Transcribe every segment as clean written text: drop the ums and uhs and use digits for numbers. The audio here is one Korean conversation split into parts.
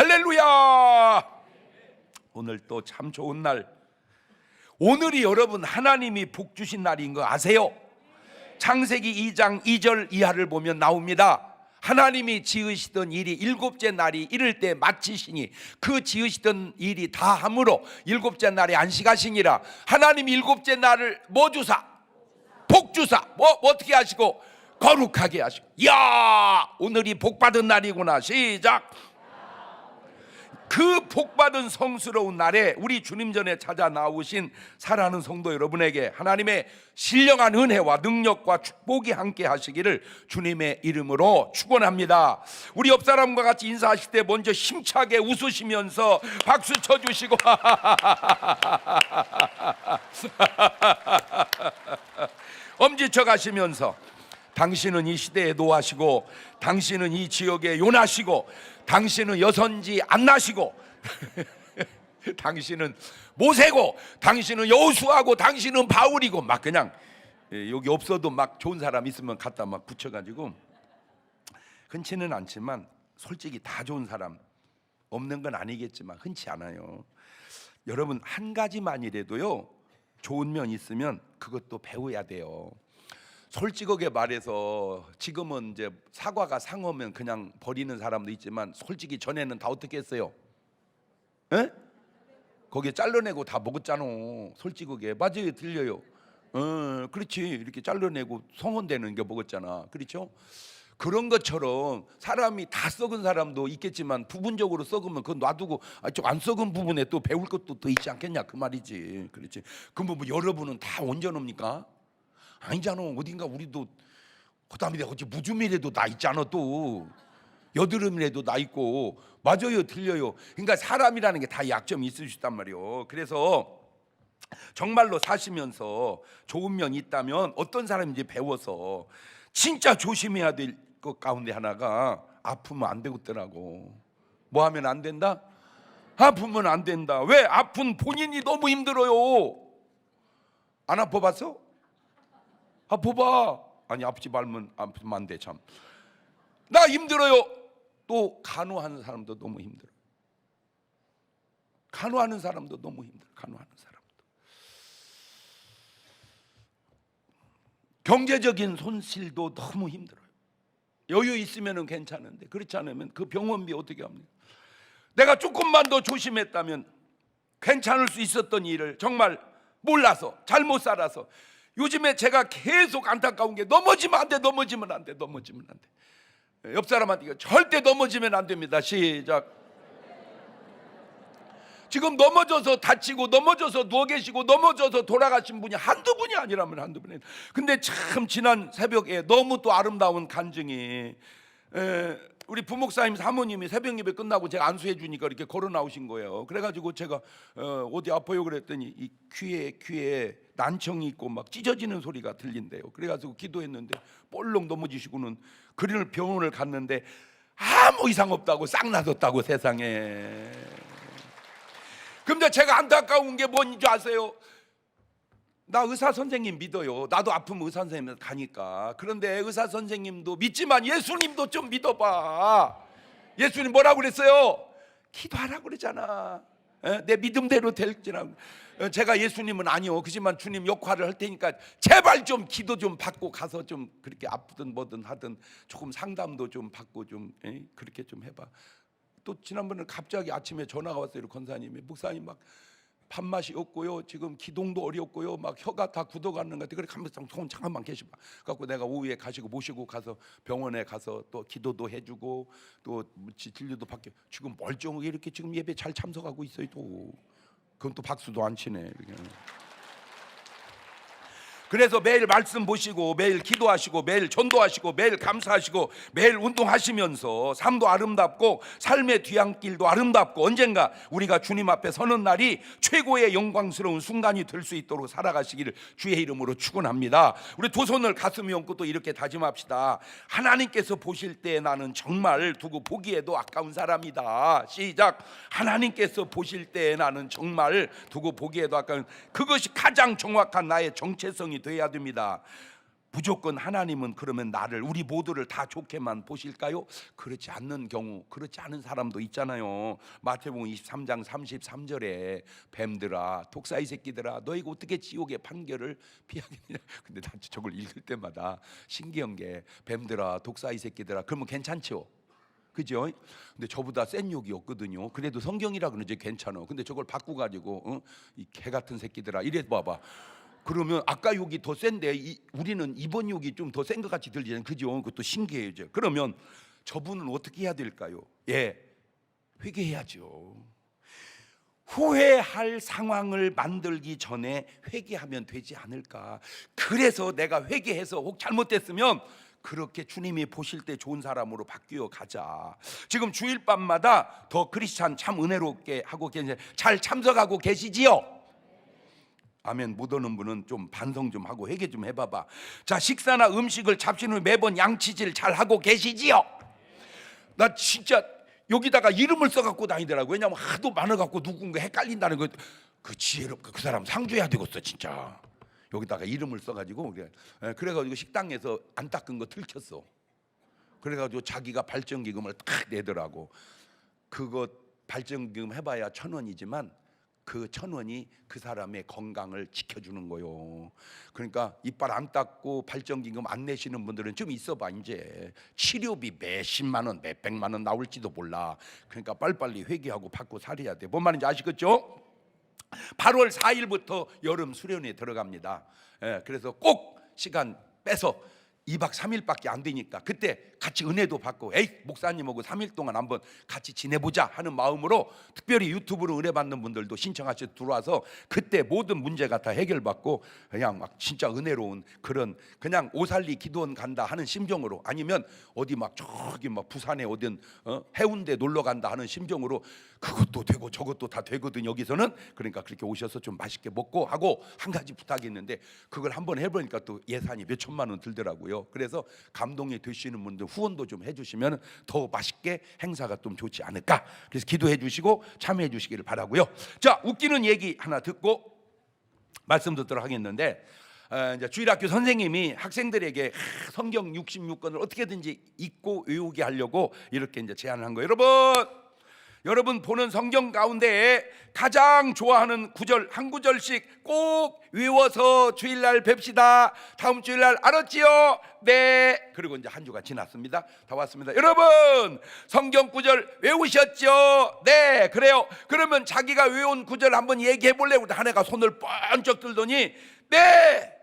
할렐루야. 오늘 또 참 좋은 날. 오늘이 여러분 하나님이 복 주신 날인 거 아세요? 창세기 2장 2절 이하를 보면 나옵니다. 하나님이 지으시던 일이 일곱째 날이 이를 때 마치시니 그 지으시던 일이 다 함으로 일곱째 날에 안식하시니라. 하나님이 일곱째 날을 뭐 주사? 복 주사. 뭐 어떻게 하시고? 거룩하게 하시고. 이야, 오늘이 복 받은 날이구나. 시작. 그 복받은 성스러운 날에 우리 주님 전에 찾아 나오신 사랑하는 성도 여러분에게 하나님의 신령한 은혜와 능력과 축복이 함께 하시기를 주님의 이름으로 축원합니다. 우리 옆 사람과 같이 인사하실 때 먼저 힘차게 웃으시면서 박수 쳐주시고 엄지쳐 가시면서 당신은 이 시대에 노하시고 당신은 이 지역에 요나시고 당신은 여선지 안나시고 당신은 모세고 당신은 여호수아고 당신은 바울이고 막 그냥 여기 없어도 막 좋은 사람 있으면 갖다 막 붙여가지고 흔치는 않지만 솔직히 다 좋은 사람 없는 건 아니겠지만 흔치 않아요. 여러분 한 가지만이라도요 좋은 면 있으면 그것도 배워야 돼요. 솔직하게 말해서 지금은 이제 사과가 상하면 그냥 버리는 사람도 있지만 솔직히 전에는 다 어떻게 했어요? 에? 거기에 잘라내고 다 먹었잖아. 솔직하게 맞아요, 들려요. 그렇지. 이렇게 잘라내고 성혼되는 게 먹었잖아. 그렇죠? 그런 것처럼 사람이 다 썩은 사람도 있겠지만 부분적으로 썩으면 그거 놔두고 좀 안 썩은 부분에 또 배울 것도 더 있지 않겠냐 그 말이지. 그렇지. 그럼 뭐 여러분은 다 온전합니까? 아니잖아. 어딘가 우리도 그다음에 어찌 무좀이라도 나 있잖아. 또 여드름이라도 나 있고. 맞아요, 틀려요. 그러니까 사람이라는 게 다 약점이 있을 수 있단 말이에요. 그래서 정말로 사시면서 좋은 면이 있다면 어떤 사람인지 배워서 진짜 조심해야 될 것 가운데 하나가 아프면 안 되겠더라고. 뭐 하면 안 된다? 아프면 안 된다. 왜? 아픈 본인이 너무 힘들어요. 안 아파봤어? 아파봐. 아니 아프지 말면 아프면 안 돼. 참 나 힘들어요. 또 간호하는 사람도 너무 힘들어. 간호하는 사람도 너무 힘들어. 간호하는 사람도 경제적인 손실도 너무 힘들어요. 여유 있으면 괜찮은데 그렇지 않으면 그 병원비 어떻게 합니까? 내가 조금만 더 조심했다면 괜찮을 수 있었던 일을 정말 몰라서 잘못 살아서 요즘에 제가 계속 안타까운 게 넘어지면 안 돼, 넘어지면 안 돼, 넘어지면 안 돼. 옆 사람한테 절대 넘어지면 안 됩니다. 시작. 지금 넘어져서 다치고 넘어져서 누워 계시고 넘어져서 돌아가신 분이 한두 분이 아니라면 한두 분이. 근데 참 지난 새벽에 너무 또 아름다운 간증이 우리 부목사님 사모님이 새벽 예배 끝나고 제가 안수해 주니까 이렇게 걸어 나오신 거예요. 그래가지고 제가 어디 아파요 그랬더니 이 귀에 난청이 있고 막 찢어지는 소리가 들린대요. 그래가지고 기도했는데 볼록 넘어지시고는 그리는 병원을 갔는데 아무 이상 없다고 싹 나섰다고 세상에. 근데 제가 안타까운 게 뭔지 아세요? 나 의사 선생님 믿어요. 나도 아프면 의사 선생님 가니까. 그런데 의사 선생님도 믿지만 예수님도 좀 믿어봐. 예수님 뭐라고 그랬어요? 기도하라고 그러잖아. 내 믿음대로 될지라고. 제가 예수님은 아니요. 그지만 주님 역할을 할 테니까 제발 좀 기도 좀 받고 가서 좀 그렇게 아프든 뭐든 하든 조금 상담도 좀 받고 좀 그렇게 좀 해봐. 또 지난번에 갑자기 아침에 전화가 왔어요. 권사님이 목사님 막 밥맛이 없고요. 지금 기동도 어렵고요. 막 혀가 다 굳어가는 것 같아. 그래 잠깐만 계셔봐. 갖고 내가 오후에 가시고 모시고 가서 병원에 가서 또 기도도 해주고 또 진료도 받게. 지금 멀쩡하게 이렇게 지금 예배 잘 참석하고 있어요. 또 그건 또 박수도 안 치네. 이렇게. 그래서 매일 말씀 보시고 매일 기도하시고 매일 전도하시고 매일 감사하시고 매일 운동하시면서 삶도 아름답고 삶의 뒤안길도 아름답고 언젠가 우리가 주님 앞에 서는 날이 최고의 영광스러운 순간이 될 수 있도록 살아가시기를 주의 이름으로 축원합니다. 우리 두 손을 가슴에 얹고 또 이렇게 다짐합시다. 하나님께서 보실 때 나는 정말 두고 보기에도 아까운 사람이다. 시작. 하나님께서 보실 때 나는 정말 두고 보기에도 아까운, 그것이 가장 정확한 나의 정체성이 돼야 됩니다. 무조건 하나님은 그러면 나를, 우리 모두를 다 좋게만 보실까요? 그렇지 않는 경우, 그렇지 않은 사람도 있잖아요. 마태복음 23장 33절에 뱀들아, 독사의 새끼들아, 너희가 어떻게 지옥의 판결을 피하겠느냐. 근데 난 저걸 읽을 때마다 신기한 게, 뱀들아, 독사의 새끼들아, 그러면 괜찮죠? 그죠? 근데 저보다 센 욕이 없거든요. 그래도 성경이라 그러지 괜찮아. 근데 저걸 바꾸고 가지고 이 개 같은 새끼들아 이래 봐봐. 그러면 아까 욕이 더 센데 우리는 이번 욕이 좀 더 센 것 같이 들리잖아요. 그죠? 그것도 신기해요. 그러면 저분은 어떻게 해야 될까요? 예, 회개해야죠. 후회할 상황을 만들기 전에 회개하면 되지 않을까. 그래서 내가 회개해서 혹 잘못됐으면 그렇게 주님이 보실 때 좋은 사람으로 바뀌어 가자. 지금 주일밤마다 더 크리스찬 참 은혜롭게 하고 계세요. 잘 참석하고 계시지요? 아멘. 못 오는 분은 좀 반성 좀 하고 회개 좀 해봐봐. 자, 식사나 음식을 잡신 후에 매번 양치질 잘 하고 계시지요? 나 진짜 여기다가 이름을 써갖고 다니더라고. 왜냐면 하도 많아갖고 누군가 헷갈린다는 거. 그 지혜롭고 그 사람 상 줘야 되겠어 진짜. 여기다가 이름을 써가지고 그래가지고 식당에서 안 닦은 거 들켰어. 그래가지고 자기가 발전기금을 딱 내더라고. 그거 발전기금 해봐야 1,000원이지만 그 1,000원이 그 사람의 건강을 지켜주는 거요. 그러니까 이빨 안 닦고 발전기금 안 내시는 분들은 좀 있어봐. 이제 치료비 몇십만 원, 몇백만 원 나올지도 몰라. 그러니까 빨리빨리 회개하고 받고 살아야 돼. 뭔 말인지 아시겠죠? 8월 4일부터 여름 수련회에 들어갑니다. 그래서 꼭 시간 빼서 2박 3일밖에 안 되니까 그때 같이 은혜도 받고, 에이 목사님하고 3일 동안 한번 같이 지내보자 하는 마음으로 특별히 유튜브로 은혜 받는 분들도 신청하셔서 들어와서 그때 모든 문제가 다 해결받고 그냥 막 진짜 은혜로운 그런, 그냥 오살리 기도원 간다 하는 심정으로, 아니면 어디 막 저기 막 부산에 어딘 해운대 놀러 간다 하는 심정으로, 그것도 되고 저것도 다 되거든 여기서는. 그러니까 그렇게 오셔서 좀 맛있게 먹고 하고, 한 가지 부탁이 있는데 그걸 한번 해보니까 또 예산이 몇 천만 원 들더라고요. 그래서 감동이 되시는 분들 후원도 좀 해주시면 더 맛있게 행사가 좀 좋지 않을까. 그래서 기도해 주시고 참여해 주시기를 바라고요. 자, 웃기는 얘기 하나 듣고 말씀 듣도록 하겠는데, 이제 주일학교 선생님이 학생들에게 성경 66권을 어떻게든지 읽고 외우게 하려고 이렇게 이제 제안을 한 거예요. 여러분 보는 성경 가운데 가장 좋아하는 구절 한 구절씩 꼭 외워서 주일날 뵙시다. 다음 주일날 알았지요? 네. 그리고 이제 한 주가 지났습니다. 다 왔습니다. 여러분 성경 구절 외우셨죠? 네. 그래요. 그러면 자기가 외운 구절 한번 얘기해 볼래요? 한 애가 손을 번쩍 들더니 네,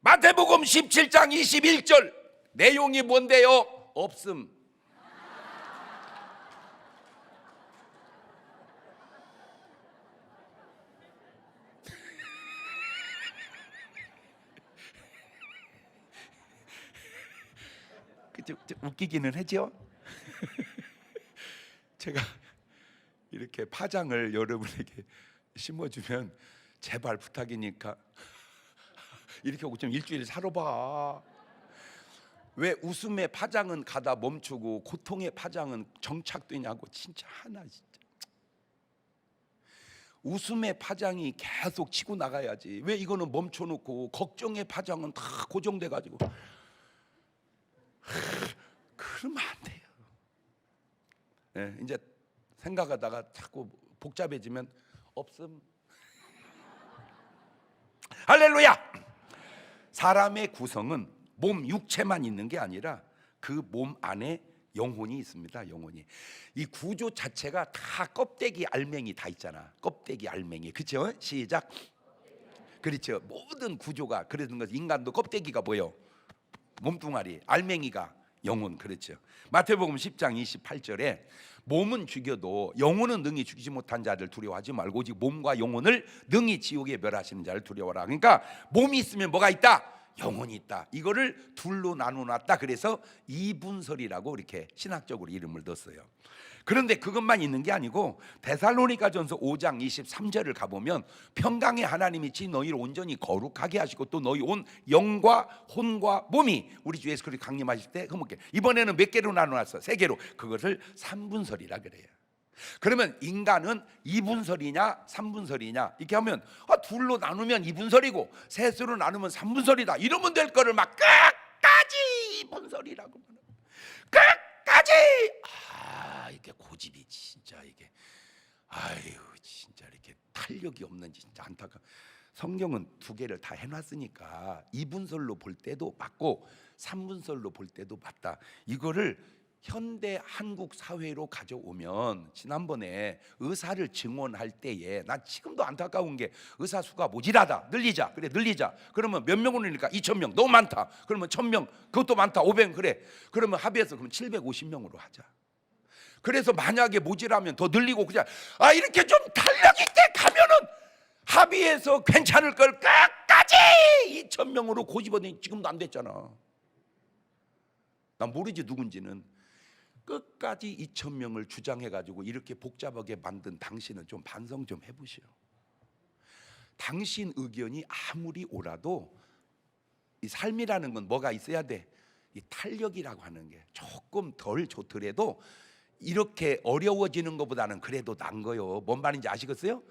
마태복음 17장 21절. 내용이 뭔데요? 없음. 웃기기는 하죠. 제가 이렇게 파장을 여러분에게 심어주면 제발 부탁이니까 이렇게 하고 좀 일주일 살아봐. 왜 웃음의 파장은 가다 멈추고 고통의 파장은 정착되냐고. 진짜 하나 진짜. 웃음의 파장이 계속 치고 나가야지. 왜 이거는 멈춰놓고 걱정의 파장은 다 고정돼가지고 그러면 안 돼요. 이제 생각하다가 자꾸 복잡해지면 없음. 할렐루야. 사람의 구성은 몸 육체만 있는 게 아니라 그 몸 안에 영혼이 있습니다. 영혼이. 이 구조 자체가 다 껍데기 알맹이 다 있잖아. 껍데기 알맹이. 그렇죠? 시작. 그렇죠. 모든 구조가 그러는 거죠. 인간도 껍데기가 뭐예요? 몸뚱아리, 알맹이가 영혼. 그렇죠. 마태복음 10장 28절에 몸은 죽여도 영혼은 능히 죽이지 못한 자를 두려워하지 말고 오직 몸과 영혼을 능히 지옥에 멸하시는 자를 두려워하라. 그러니까 몸이 있으면 뭐가 있다? 영혼이 있다. 이거를 둘로 나눠놨다. 그래서 이분설이라고 이렇게 신학적으로 이름을 뒀어요. 그런데 그것만 있는 게 아니고 데살로니가전서 5장 23절을 가보면 평강의 하나님이 지 너희를 온전히 거룩하게 하시고 또 너희 온 영과 혼과 몸이 우리 주 예수 그리스도 강림하실 때 흐뭇게. 이번에는 몇 개로 나눠놨어? 3개로. 그것을 삼분설이라 그래요. 그러면 인간은 2분설이냐 3분설이냐 이렇게 하면 둘로 나누면 2분설이고 셋으로 나누면 3분설이다 이러면 될 거를 막 끝까지 2분설이라고 끝까지. 이게 고집이 진짜 이게 아유 진짜 이렇게 탄력이 없는지 진짜 안타까. 성경은 두 개를 다 해놨으니까 2분설로 볼 때도 맞고 3분설로 볼 때도 맞다. 이거를 현대 한국 사회로 가져오면 지난번에 의사를 증원할 때에 난 지금도 안타까운 게 의사 수가 모자라다. 늘리자. 그래 늘리자. 그러면 몇 명으로 늘릴까? 2,000명. 너무 많다. 그러면 1,000명. 그것도 많다. 500 그래. 그러면 합의해서 그럼 750명으로 하자. 그래서 만약에 모자라면 더 늘리고 그냥 이렇게 좀 탄력 있게 가면은 합의해서 괜찮을 걸 끝까지 2,000명으로 고집하더니 지금도 안 됐잖아. 난 모르지 누군지는. 끝까지 2,000명을 주장해가지고 이렇게 복잡하게 만든 당신은 좀 반성 좀 해보시오. 당신 의견이 아무리 옳아도 이 삶이라는 건 뭐가 있어야 돼? 이 탄력이라고 하는 게 조금 덜 좋더라도 이렇게 어려워지는 것보다는 그래도 난 거요. 뭔 말인지 아시겠어요?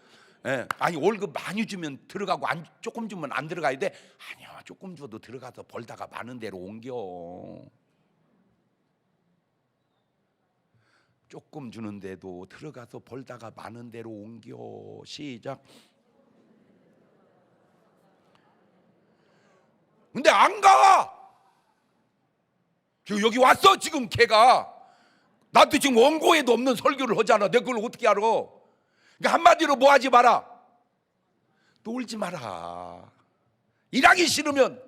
예. 아니 월급 많이 주면 들어가고 조금 주면 안 들어가야 돼? 아니요, 조금 줘도 들어가서 벌다가 많은 데로 옮겨. 조금 주는데도 들어가서 벌다가 많은 데로 옮겨. 시작. 근데 안 가. 여기 왔어 지금 걔가. 나도 지금 원고에도 없는 설교를 하잖아. 내가 그걸 어떻게 알아? 그러니까 한마디로 뭐 하지 마라. 놀지 마라. 일하기 싫으면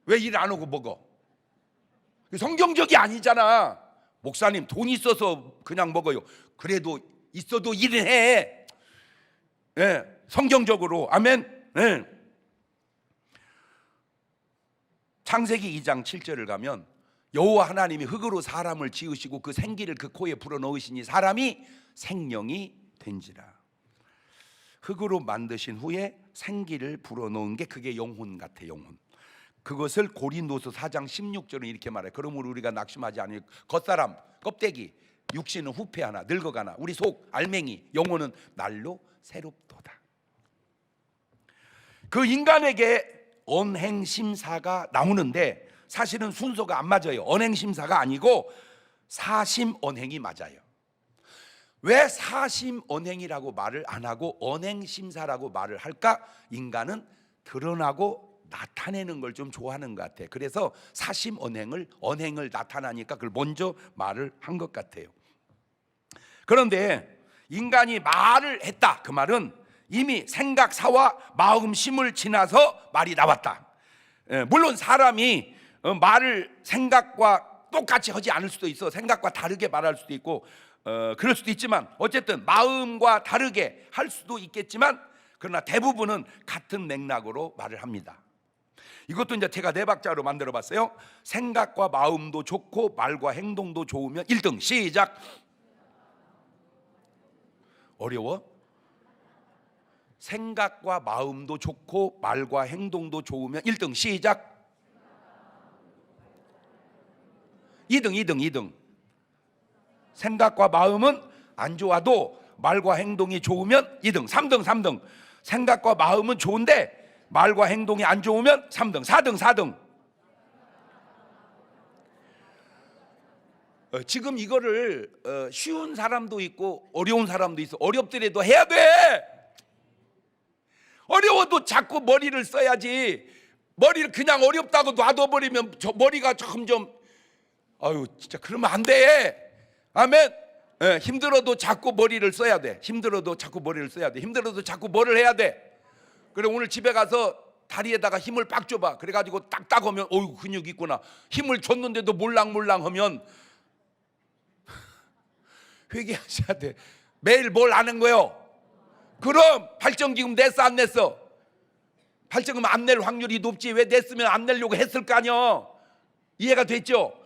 왜 일 안 하고 먹어? 성경적이 아니잖아. 목사님 돈 있어서 그냥 먹어요. 그래도 있어도 일은 해. 예, 성경적으로. 아멘. 예. 창세기 2장 7절을 가면 여호와 하나님이 흙으로 사람을 지으시고 그 생기를 그 코에 불어넣으시니 사람이 생명이 된지라. 흙으로 만드신 후에 생기를 불어넣은 게 그게 영혼 같아. 영혼. 그것을 고린도서 4장 16절은 이렇게 말해. 그러므로 우리가 낙심하지 않으니 겉사람 껍데기 육신은 후패하나 늙어가나 우리 속 알맹이 영혼은 날로 새롭도다. 그 인간에게 언행심사가 나오는데 사실은 순서가 안 맞아요. 언행심사가 아니고 사심언행이 맞아요. 왜 사심언행이라고 말을 안 하고 언행심사라고 말을 할까? 인간은 드러나고 나타내는 걸 좀 좋아하는 것 같아. 그래서 언행을 나타나니까 그걸 먼저 말을 한 것 같아요. 그런데 인간이 말을 했다. 그 말은 이미 생각, 사와 마음, 심을 지나서 말이 나왔다. 물론 사람이 말을 생각과 똑같이 하지 않을 수도 있어. 생각과 다르게 말할 수도 있고 그럴 수도 있지만 어쨌든 마음과 다르게 할 수도 있겠지만 그러나 대부분은 같은 맥락으로 말을 합니다. 이것도 이제 제가 네 박자로 만들어 봤어요. 생각과 마음도 좋고 말과 행동도 좋으면 1등. 시작. 어려워? 생각과 마음도 좋고 말과 행동도 좋으면 1등. 시작. 2등. 생각과 마음은 안 좋아도 말과 행동이 좋으면 2등. 3등. 생각과 마음은 좋은데 말과 행동이 안 좋으면 3등. 4등. 지금 이거를 쉬운 사람도 있고 어려운 사람도 있어. 어렵더라도 해야 돼. 어려워도 자꾸 머리를 써야지. 머리를 그냥 어렵다고 놔둬버리면 저 머리가 점점 진짜 그러면 안 돼. 아멘. 힘들어도 자꾸 머리를 써야 돼. 힘들어도 자꾸 뭐를 해야 돼. 그래 오늘 집에 가서 다리에다가 힘을 빡 줘봐. 그래가지고 딱딱 하면 어이구 근육 있구나. 힘을 줬는데도 몰랑몰랑 하면 회개하셔야 돼. 매일 뭘 아는 거요? 그럼 발전기금 냈어 안 냈어? 발전기금 안 낼 확률이 높지. 왜 냈으면 안 내려고 했을 거 아니야. 이해가 됐죠?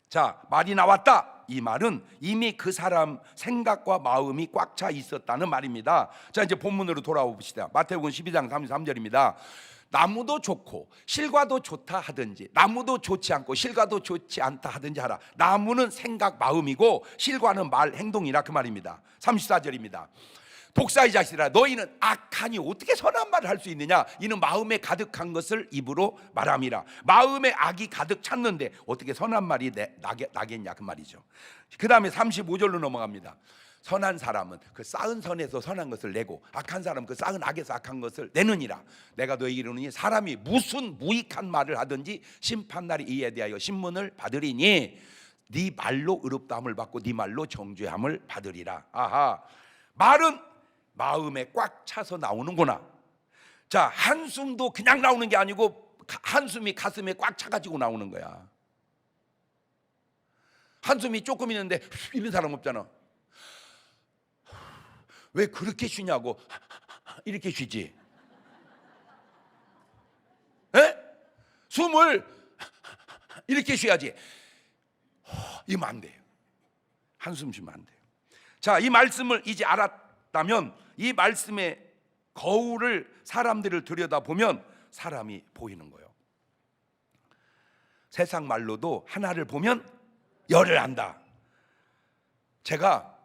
자, 말이 나왔다. 이 말은 이미 그 사람 생각과 마음이 꽉 차 있었다는 말입니다. 자, 이제 본문으로 돌아와 봅시다. 마태복음 12장 33절입니다. 나무도 좋고 실과도 좋다 하든지, 나무도 좋지 않고 실과도 좋지 않다 하든지 하라. 나무는 생각 마음이고 실과는 말 행동이라, 그 말입니다. 34절입니다. 독사의 자식들아, 너희는 악하니 어떻게 선한 말을 할 수 있느냐? 이는 마음에 가득한 것을 입으로 말함이라. 마음에 악이 가득 찼는데 어떻게 선한 말이 나겠냐, 그 말이죠. 그 다음에 35절로 넘어갑니다. 선한 사람은 그 쌓은 선에서 선한 것을 내고, 악한 사람은 그 쌓은 악에서 악한 것을 내느니라. 내가 너희에게 이르노니 사람이 무슨 무익한 말을 하든지 심판날에 이에 대하여 신문을 받으리니 네 말로 의롭다함을 받고 네 말로 정죄함을 받으리라. 아하, 말은 마음에 꽉 차서 나오는구나. 자, 한숨도 그냥 나오는 게 아니고 한숨이 가슴에 꽉 차가지고 나오는 거야. 한숨이 조금 있는데 이런 사람 없잖아. 왜 그렇게 쉬냐고. 이렇게 쉬지. 에? 숨을 이렇게 쉬어야지. 이러면 안 돼요. 한숨 쉬면 안 돼요. 자, 이 말씀을 이제 알았다면 이 말씀의 거울을, 사람들을 들여다보면 사람이 보이는 거예요. 세상 말로도 하나를 보면 열을 안다. 제가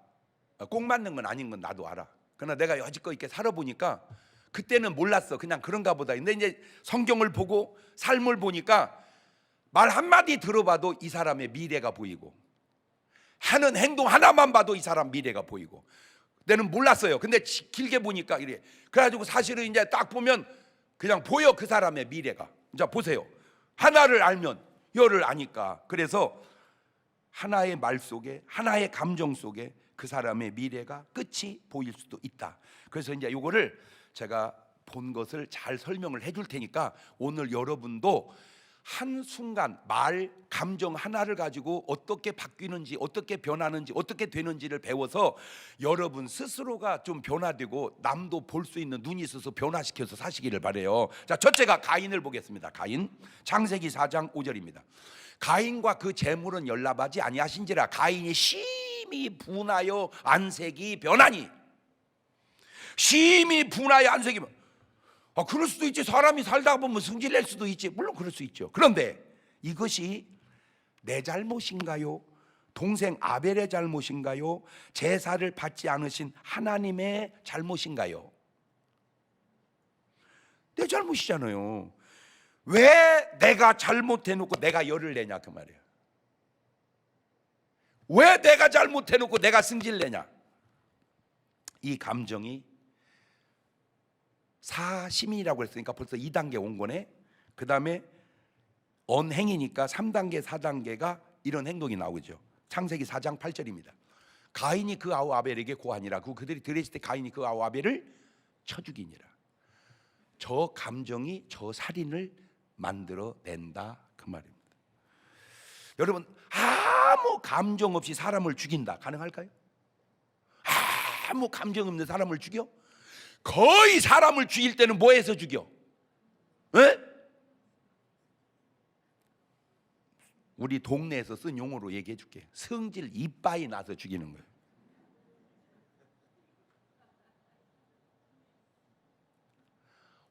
꼭 맞는 건 아닌 건 나도 알아. 그러나 내가 여지껏 이렇게 살아보니까 그때는 몰랐어. 그냥 그런가 보다. 근데 이제 성경을 보고 삶을 보니까 말 한마디 들어봐도 이 사람의 미래가 보이고, 하는 행동 하나만 봐도 이 사람 미래가 보이고. 내는 몰랐어요. 근데 길게 보니까 이래. 그래가지고 사실은 이제 딱 보면 그냥 보여, 그 사람의 미래가. 자, 보세요. 하나를 알면 열을 아니까. 그래서 하나의 말 속에, 하나의 감정 속에 그 사람의 미래가, 끝이 보일 수도 있다. 그래서 이제 요거를 제가 본 것을 잘 설명을 해줄 테니까 오늘 여러분도 한순간 말, 감정 하나를 가지고 어떻게 바뀌는지, 어떻게 변하는지, 어떻게 되는지를 배워서 여러분 스스로가 좀 변화되고 남도 볼 수 있는 눈이 있어서 변화시켜서 사시기를 바래요. 자, 첫째가 가인을 보겠습니다. 가인, 창세기 4장 5절입니다. 가인과 그 재물은 연락하지 아니하신지라 가인이 심히 분하여 안색이 변하니. 심히 분하여 안색이 변하니. 그럴 수도 있지. 사람이 살다 보면 성질 낼 수도 있지. 물론 그럴 수 있죠. 그런데 이것이 내 잘못인가요? 동생 아벨의 잘못인가요? 제사를 받지 않으신 하나님의 잘못인가요? 내 잘못이잖아요. 왜 내가 잘못해놓고 내가 열을 내냐, 그 말이에요. 왜 내가 잘못해놓고 내가 승질 내냐. 이 감정이 사심이라고 했으니까 벌써 2단계 온 거네. 그 다음에 언행이니까 3단계 4단계가 이런 행동이 나오죠. 창세기 4장 8절입니다. 가인이 그 아우 아벨에게 고하니라. 그들이 들으실 때 가인이 그 아우 아벨을 쳐 죽이니라. 저 감정이 저 살인을 만들어낸다, 그 말입니다. 여러분, 아무 감정 없이 사람을 죽인다, 가능할까요? 아무 감정 없는 사람을 죽여? 거의 사람을 죽일 때는 뭐 해서 죽여? 에? 우리 동네에서 쓴 용어로 얘기해 줄게. 성질 이빠이 나서 죽이는 거예요.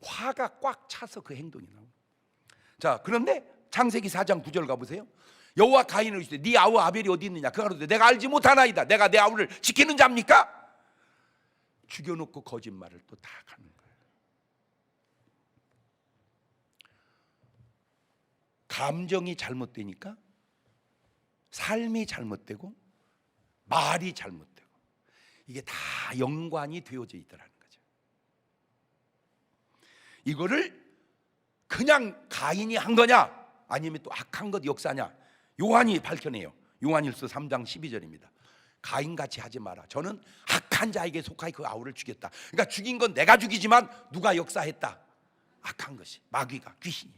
화가 꽉 차서 그 행동이 나옵니다. 자, 그런데 창세기 4장 9절 가보세요. 여호와 가인을 이르시되 네 아우 아벨이 어디 있느냐? 그가 이르되 내가 알지 못하나이다. 내가 내 아우를 지키는 자입니까? 죽여놓고 거짓말을 또 다 하는 거예요. 감정이 잘못되니까 삶이 잘못되고 말이 잘못되고 이게 다 연관이 되어져 있더라는 거죠. 이거를 그냥 가인이 한 거냐 아니면 또 악한 것 역사냐, 요한이 밝혀내요. 요한일서 3장 12절입니다. 가인같이 하지 마라. 저는 악한 자에게 속하여 그 아우를 죽였다. 그러니까 죽인 건 내가 죽이지만 누가 역사했다? 악한 것이, 마귀가, 귀신이.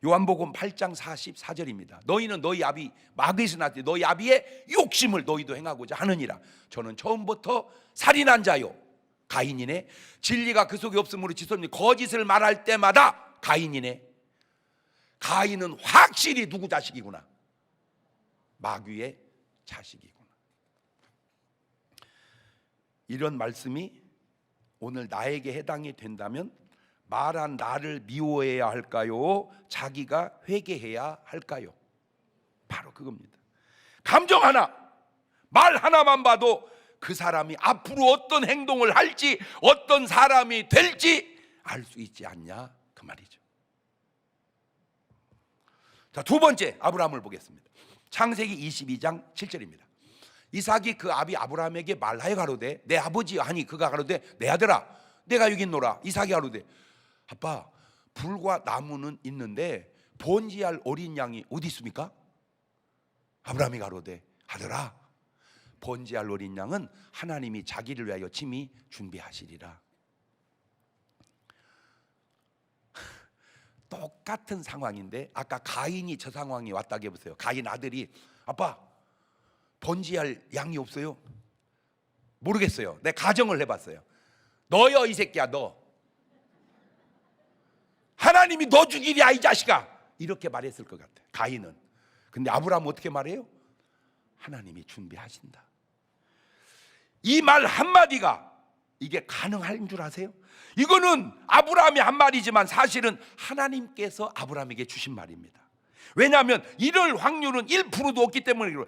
요한복음 8장 44절입니다. 너희는 너희 아비 마귀에서 났지 너희 아비의 욕심을 너희도 행하고자 하느니라. 저는 처음부터 살인한 자요 가인이네. 진리가 그 속에 없으므로 지손이 거짓을 말할 때마다 가인이네. 가인은 확실히 누구 자식이구나? 마귀의 자식이구나. 이런 말씀이 오늘 나에게 해당이 된다면 말한 나를 미워해야 할까요? 자기가 회개해야 할까요? 바로 그겁니다. 감정 하나, 말 하나만 봐도 그 사람이 앞으로 어떤 행동을 할지, 어떤 사람이 될지 알 수 있지 않냐 그 말이죠. 자, 두 번째 아브라함을 보겠습니다. 창세기 22장 7절입니다. 이삭이 그 아비 아브라함에게 말하여 가로되 내 아버지 하니 그가 가로되 내 아들아 내가 여기 있노라. 이삭이 가로되 아빠 불과 나무는 있는데 번제할 어린 양이 어디 있습니까? 아브라함이 가로되 아들아 번제할 어린 양은 하나님이 자기를 위하여 친히 준비하시리라. 똑같은 상황인데 아까 가인이 저 상황이 왔다고 해보세요. 가인 아들이 아빠 번제할 양이 없어요. 모르겠어요. 내 가정을 해봤어요. 너요 이 새끼야 너. 하나님이 너 죽이랴 이 자식아. 이렇게 말했을 것 같아 가인은. 근데 아브라함은 어떻게 말해요? 하나님이 준비하신다. 이 말 한마디가 이게 가능한 줄 아세요? 이거는 아브라함이 한 말이지만 사실은 하나님께서 아브라함에게 주신 말입니다. 왜냐하면 이럴 확률은 1%도 없기 때문에 그래요.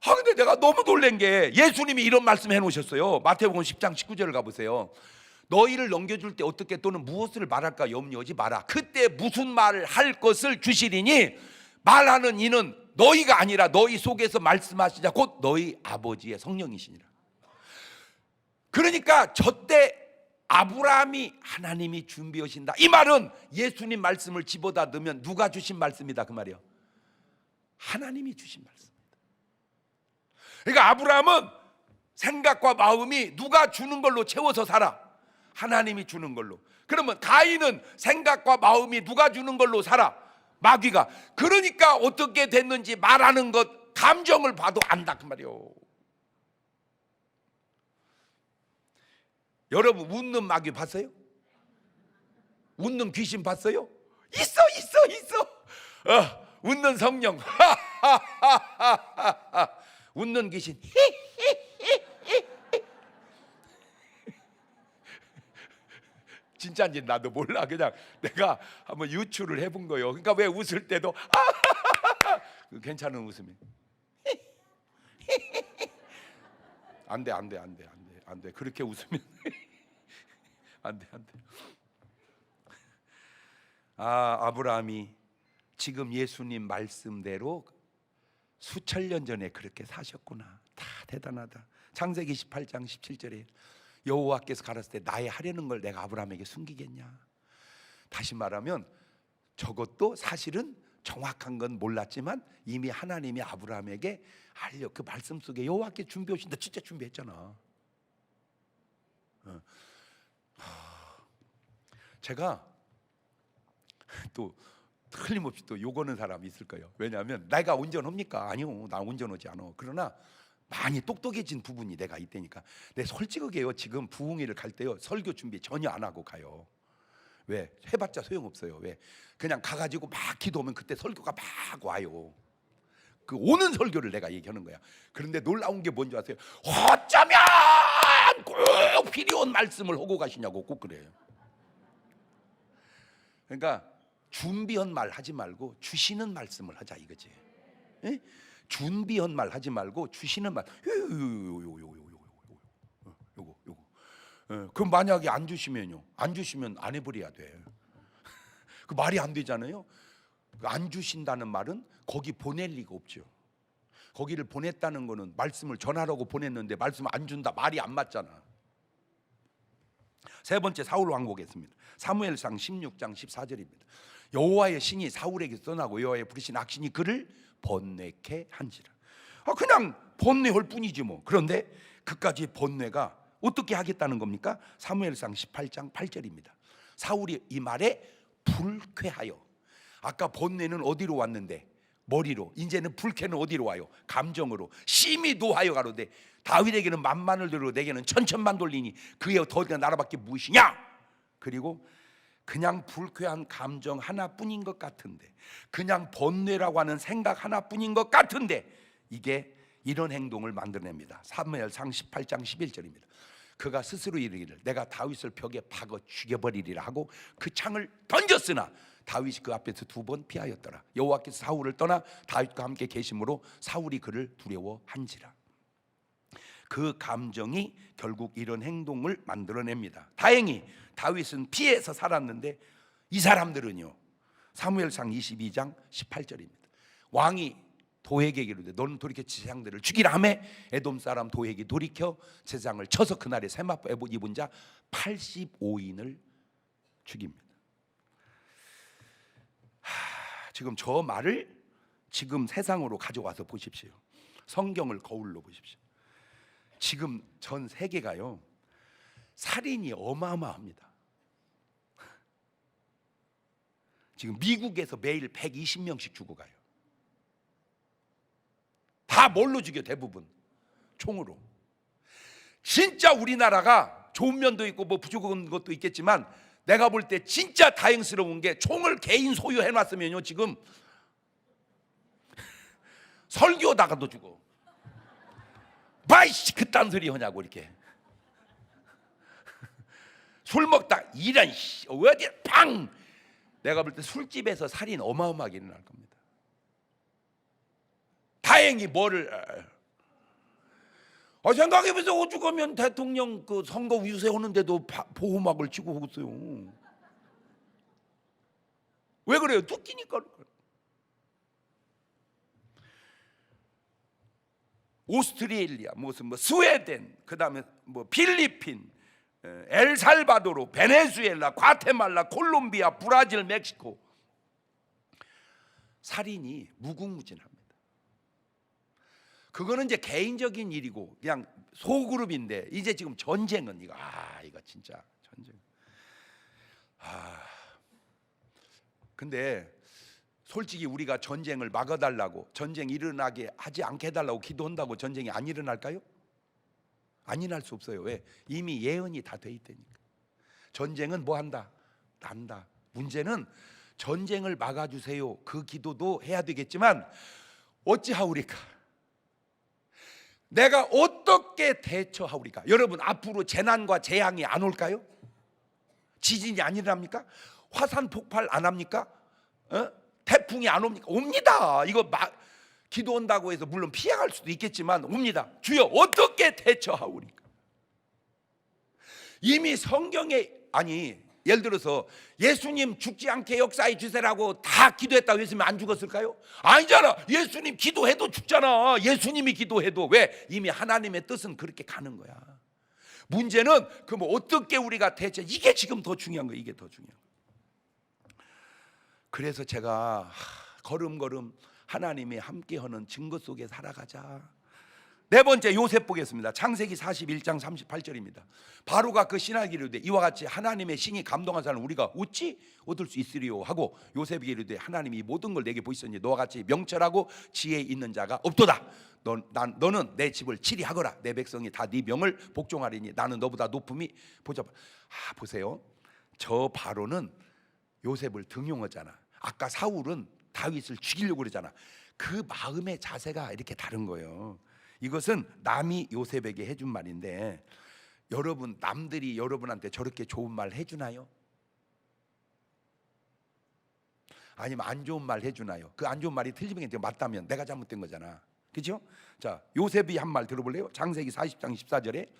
근데 내가 너무 놀란 게 예수님이 이런 말씀 해놓으셨어요. 마태복음 10장 19절을 가보세요. 너희를 넘겨줄 때 어떻게 또는 무엇을 말할까 염려하지 마라. 그때 무슨 말을 할 것을 주시리니 말하는 이는 너희가 아니라 너희 속에서 말씀하시자 곧 너희 아버지의 성령이시니라. 그러니까 저때 아브라함이 하나님이 준비하신다 이 말은 예수님 말씀을 집어다 넣으면 누가 주신 말씀이다 그 말이에요. 하나님이 주신 말씀입니다. 그러니까 아브라함은 생각과 마음이 누가 주는 걸로 채워서 살아. 하나님이 주는 걸로. 그러면 가인은 생각과 마음이 누가 주는 걸로 살아. 마귀가. 그러니까 어떻게 됐는지 말하는 것 감정을 봐도 안다 그 말이에요. 여러분 웃는 마귀 봤어요? 웃는 귀신 봤어요? 있어. 웃는 성령. 웃는 귀신. 진짜인지 나도 몰라. 그냥 내가 한번 유추를 해본 거예요. 그러니까 왜 웃을 때도 괜찮은 웃음이. 안 돼. 그렇게 웃으면 안 돼. 아브라함이 지금 예수님 말씀대로 수천 년 전에 그렇게 사셨구나. 다 대단하다. 창세기 18장 17절에 여호와께서 가라사대 때 나의 하려는 걸 내가 아브라함에게 숨기겠냐. 다시 말하면 저것도 사실은 정확한 건 몰랐지만 이미 하나님이 아브라함에게 알려 그 말씀 속에 여호와께 준비하신다. 진짜 준비했잖아. 제가 또 틀림없이 또 욕하는 사람이 있을 거예요. 왜냐하면 내가 운전합니까? 아니요, 나 운전하지 않아. 그러나 많이 똑똑해진 부분이 내가 있다니까. 내 솔직하게요. 지금 부흥회를 갈 때요 설교 준비 전혀 안 하고 가요. 왜? 해봤자 소용없어요. 왜? 그냥 가가지고 막 기도하면 그때 설교가 막 와요. 그 오는 설교를 내가 얘기하는 거야. 그런데 놀라운 게 뭔지 아세요? 어쩌면 꼭 필요한 말씀을 하고 가시냐고 꼭 그래요. 그러니까 준비한 말 하지 말고 주시는 말씀을 하자 이거지. 에? 준비한 말 하지 말고 주시는 말. 요거. 그럼 만약에 안 주시면요. 안 주시면 안 해버려야 돼. 그 말이 안 되잖아요. 안 주신다는 말은 거기 보낼 리가 없죠. 거기를 보냈다는 거는 말씀을 전하라고 보냈는데 말씀 안 준다. 말이 안 맞잖아. 세 번째 사울 왕 보겠습니다. 사무엘상 16장 14절입니다. 여호와의 신이 사울에게 떠나고 여호와의 부르신 악신이 그를 번뇌케 한지라. 그냥 번뇌할 뿐이지 뭐. 그런데 그까지 번뇌가 어떻게 하겠다는 겁니까? 사무엘상 18장 8절입니다. 사울이 이 말에 불쾌하여. 아까 번뇌는 어디로 왔는데? 머리로. 이제는 불쾌는 어디로 와요? 감정으로. 심히 노하여 가로되 다윗에게는 만만을 들고 내게는 천천만 돌리니 그의 더디가 나라밖에 무엇이냐? 그리고 그냥 불쾌한 감정 하나뿐인 것 같은데, 그냥 번뇌라고 하는 생각 하나뿐인 것 같은데 이게 이런 행동을 만들어냅니다. 사무엘상 18장 11절입니다. 그가 스스로 이르기를 내가 다윗을 벽에 박아 죽여버리리라 하고 그 창을 던졌으나 다윗이 그 앞에서 2번 피하였더라. 여호와께서 사울을 떠나 다윗과 함께 계심으로 사울이 그를 두려워한지라. 그 감정이 결국 이런 행동을 만들어냅니다. 다행히 다윗은 피해서 살았는데 이 사람들은요, 사무엘상 22장 18절입니다. 왕이 도에게 이르되 너는 돌이켜 제사장들을 죽이라 하매 에돔 사람 도에게 돌이켜 제사장을 쳐서 그날에 세마포 에봇 입은 자 85인을 죽입니다. 지금 저 말을 지금 세상으로 가져와서 보십시오. 성경을 거울로 보십시오. 지금 전 세계가요, 살인이 어마어마합니다. 지금 미국에서 매일 120명씩 죽어가요. 다 뭘로 죽여? 대부분 총으로. 진짜 우리나라가 좋은 면도 있고 뭐 부족한 것도 있겠지만 내가 볼 때 진짜 다행스러운 게 총을 개인 소유해놨으면요 지금 설교다가도 죽어. 마이씨 그딴 소리 하냐고 이렇게. 술 먹다 이런 어디 팡. 내가 볼 때 술집에서 살인 어마어마하게 일어날 겁니다. 다행히 뭐를 생각해보세요. 오죽하면 대통령 그 선거 유세하는데도 보호막을 치고 오겠어요. 왜 그래요? 뚝기니까. 오스트레일리아, 무슨 뭐 스웨덴, 그 다음에 뭐 필리핀, 엘살바도르, 베네수엘라, 과테말라, 콜롬비아, 브라질, 멕시코 살인이 무궁무진합니다. 그거는 이제 개인적인 일이고 그냥 소그룹인데 이제 지금 전쟁은 이거 진짜 전쟁. 근데 솔직히 우리가 전쟁을 막아달라고, 전쟁 일어나게 하지 않게 해달라고 기도한다고 전쟁이 안 일어날까요? 안 일어날 수 없어요. 왜? 이미 예언이 다 돼 있다니까. 전쟁은 뭐 한다? 난다. 문제는 전쟁을 막아주세요. 그 기도도 해야 되겠지만 어찌하오리까? 내가 어떻게 대처하오리까? 여러분 앞으로 재난과 재앙이 안 올까요? 지진이 안 일어납니까? 화산 폭발 안 합니까? 태풍이 안 옵니까? 옵니다. 이거 기도한다고 해서 물론 피해갈 수도 있겠지만 옵니다. 주여 어떻게 대처하오리까? 이미 성경에 예를 들어서 예수님 죽지 않게 역사해 주세라고 다 기도했다고 했으면 안 죽었을까요? 아니잖아. 예수님 기도해도 죽잖아. 예수님이 기도해도. 왜? 이미 하나님의 뜻은 그렇게 가는 거야. 문제는 그럼 어떻게 우리가 대처, 이게 지금 더 중요한 거예요. 이게 더 중요한 거예요. 그래서 제가 걸음걸음 하나님이 함께하는 증거 속에 살아가자. 네 번째 요셉 보겠습니다. 창세기 41장 38절입니다. 바로가 그 신하에게 이르되 이와 같이 하나님의 신이 감동한 사람을 우리가 어찌 얻을 수 있으리요 하고 요셉에게 이르되 하나님이 모든 걸 내게 보이시니 너와 같이 명철하고 지혜 있는 자가 없도다. 너는 내 집을 치리하거라. 내 백성이 다 네 명을 복종하리니 나는 너보다 높음이 보잡아. 보세요. 저 바로는 요셉을 등용하잖아. 아까 사울은 다윗을 죽이려고 그러잖아. 그 마음의 자세가 이렇게 다른 거예요. 이것은 남이 요셉에게 해준 말인데 여러분, 남들이 여러분한테 저렇게 좋은 말 해주나요? 아니면 안 좋은 말 해주나요? 그 안 좋은 말이 틀리면 맞다면 내가 잘못된 거잖아. 그렇죠? 자, 요셉이 한 말 들어볼래요? 창세기 40장 14절에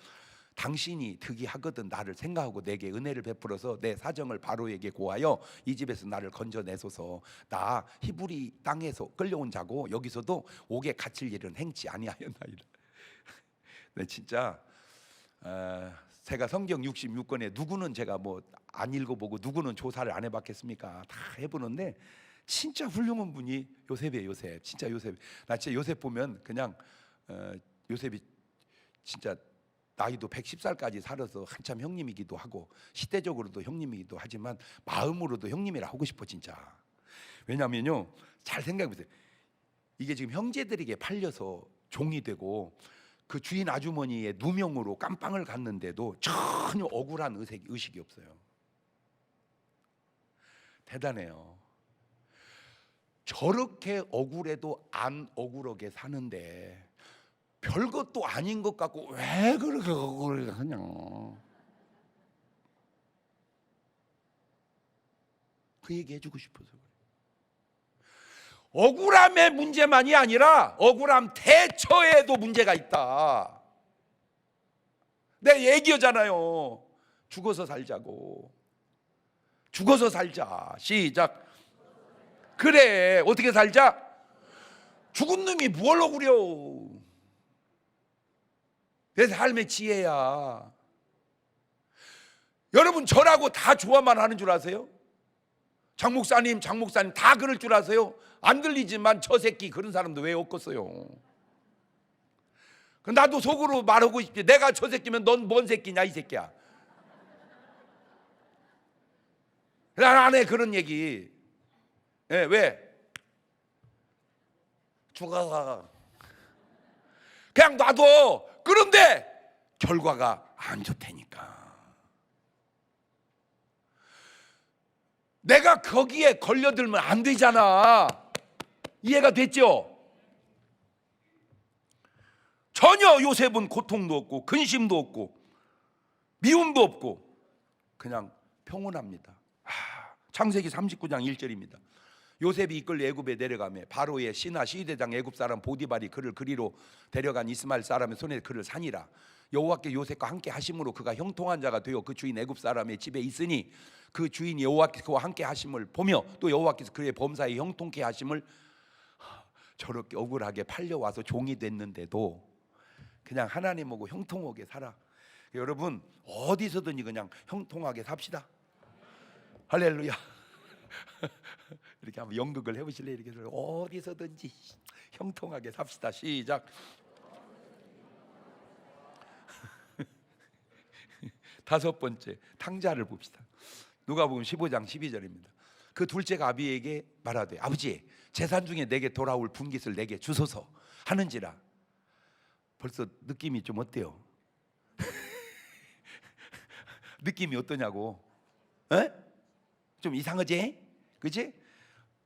당신이 득이하거든 나를 생각하고 내게 은혜를 베풀어서 내 사정을 바로에게 고하여 이 집에서 나를 건져내소서. 나 히브리 땅에서 끌려온 자고 여기서도 옥에 갇힐 일은 행치 아니하였나이다. 네, 진짜 제가 성경 66권에 누구는 제가 뭐 안 읽어보고 누구는 조사를 안 해봤겠습니까? 다 해보는데 진짜 훌륭한 분이 요셉이에요. 요셉. 진짜 요셉. 나 진짜 요셉 보면 그냥 요셉이 진짜 나이도 110살까지 살아서 한참 형님이기도 하고 시대적으로도 형님이기도 하지만 마음으로도 형님이라 하고 싶어 진짜. 왜냐면요, 잘 생각해보세요. 이게 지금 형제들에게 팔려서 종이 되고 그 주인 아주머니의 누명으로 깜빵을 갔는데도 전혀 억울한 의식이 없어요. 대단해요. 저렇게 억울해도 안 억울하게 사는데 별것도 아닌 것 같고 왜 그렇게 하냐. 그 얘기 해주고 싶어서 그래. 억울함의 문제만이 아니라 억울함 대처에도 문제가 있다. 내 얘기하잖아요. 죽어서 살자고. 죽어서 살자. 시작. 그래, 어떻게 살자? 죽은 놈이 뭘 억울려. 내 삶의 지혜야. 여러분, 저라고 다 좋아만 하는 줄 아세요? 장 목사님 다 그럴 줄 아세요? 안 들리지만 저 새끼 그런 사람도 왜 없겠어요? 나도 속으로 말하고 싶지. 내가 저 새끼면 넌 뭔 새끼냐 이 새끼야. 난 안 해 그런 얘기. 네, 왜? 죽어가 그냥 놔둬. 그런데 결과가 안 좋다니까. 내가 거기에 걸려들면 안 되잖아. 이해가 됐죠? 전혀 요셉은 고통도 없고 근심도 없고 미움도 없고 그냥 평온합니다. 창세기 39장 1절입니다. 요셉이 이끌려 애굽에 내려가며 바로의 신하 시대장 애굽 사람 보디발이 그를 그리로 데려간 이스마엘 사람의 손에 그를 산이라. 여호와께 요셉과 함께 하심으로 그가 형통한 자가 되어 그 주인 애굽 사람의 집에 있으니 그 주인 여호와께서 그와 함께 하심을 보며 또 여호와께서 그의 범사에 형통케 하심을. 저렇게 억울하게 팔려와서 종이 됐는데도 그냥 하나님하고 형통하게 살아. 여러분, 어디서든지 그냥 형통하게 삽시다. 할렐루야. 이렇게 한번 연극을 해보실래요? 이렇게 어디서든지 형통하게 삽시다. 시작. 다섯 번째, 탕자를 봅시다. 누가복음 15장 12절입니다. 그 둘째가 아비에게 말하되 아버지, 재산 중에 내게 돌아올 분깃을 내게 주소서 하는지라. 벌써 느낌이 좀 어때요? 느낌이 어떠냐고? 에? 좀 이상하지? 그치?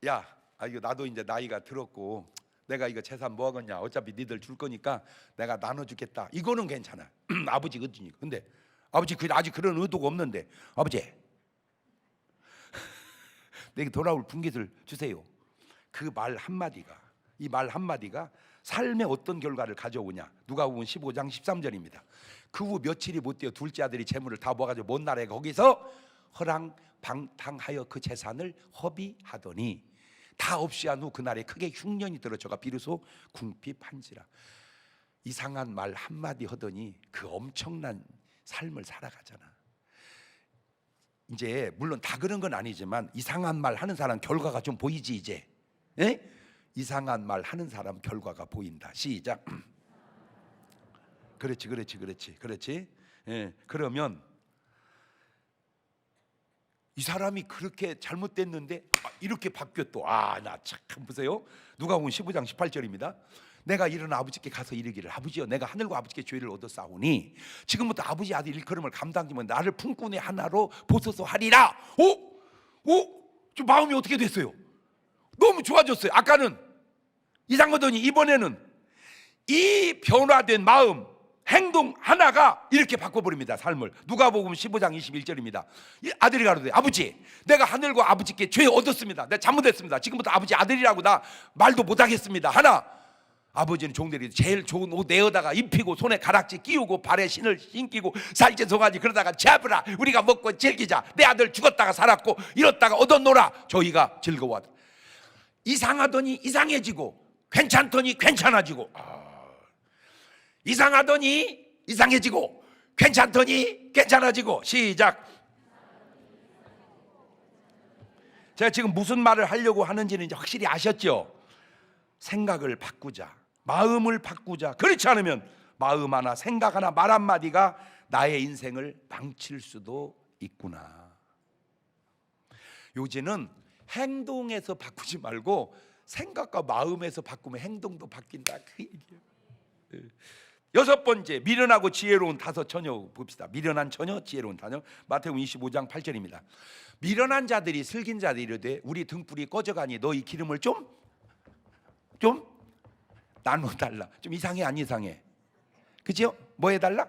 야, 이거 나도 이제 나이가 들었고 내가 이거 재산 뭐 하겠냐, 어차피 니들 줄 거니까 내가 나눠주겠다. 이거는 괜찮아. 아버지 의지니까. 근데 아버지 아직 그런 의도가 없는데 아버지 내게 돌아올 분깃을 주세요. 그 말 한마디가, 이 말 한마디가 삶에 어떤 결과를 가져오냐. 누가복음 15장 13절입니다. 그 후 며칠이 못되어 둘째 아들이 재물을 다 모아가지고 먼 나라에 거기서 허랑방탕하여 그 재산을 허비하더니 다 없이 한 후 그날에 크게 흉년이 들어 저가 비로소 궁핍한지라. 이상한 말 한마디 하더니 그 엄청난 삶을 살아가잖아. 이제 물론 다 그런 건 아니지만 이상한 말 하는 사람 결과가 좀 보이지 이제. 에? 이상한 말 하는 사람 결과가 보인다. 시작. 그렇지. 예, 그러면 이 사람이 그렇게 잘못됐는데 이렇게 바뀌어 또. 나 참 보세요. 누가복음 15장 18절입니다. 내가 일어나 아버지께 가서 이르기를 아버지여, 내가 하늘과 아버지께 죄를 얻었사오니 지금부터 아버지 아들 일컬음을 감당하면 나를 품꾼의 하나로 보소서 하리라. 좀 마음이 어떻게 됐어요? 너무 좋아졌어요. 아까는 이상하더니 이번에는 이 변화된 마음, 행동 하나가 이렇게 바꿔버립니다. 삶을. 누가복음 15장 21절입니다. 아들이 가로되 아버지, 내가 하늘과 아버지께 죄 얻었습니다. 내가 잘못했습니다. 지금부터 아버지 아들이라고 나 말도 못하겠습니다. 하나. 아버지는 종들이 제일 좋은 옷 내어다가 입히고 손에 가락지 끼우고 발에 신을 신기고 살찐 송아지 그러다가 잡으라, 우리가 먹고 즐기자. 내 아들 죽었다가 살았고 이렇다가 얻었노라. 저희가 즐거워하더라. 이상하더니 이상해지고 괜찮더니 괜찮아지고, 이상하더니 이상해지고 괜찮더니 괜찮아지고. 시작. 제가 지금 무슨 말을 하려고 하는지는 이제 확실히 아셨죠? 생각을 바꾸자, 마음을 바꾸자. 그렇지 않으면 마음 하나, 생각 하나, 말 한마디가 나의 인생을 망칠 수도 있구나. 요즘은 행동에서 바꾸지 말고 생각과 마음에서 바꾸면 행동도 바뀐다, 그 얘기예요. 여섯 번째, 미련하고 지혜로운 다섯 처녀 봅시다. 미련한 처녀, 지혜로운 처녀. 마태복음 25장 8절입니다. 미련한 자들이 슬긴 자들이 이르되 우리 등불이 꺼져가니 너희 기름을 좀 나눠달라. 좀 이상해 안 이상해? 그죠? 뭐 해달라?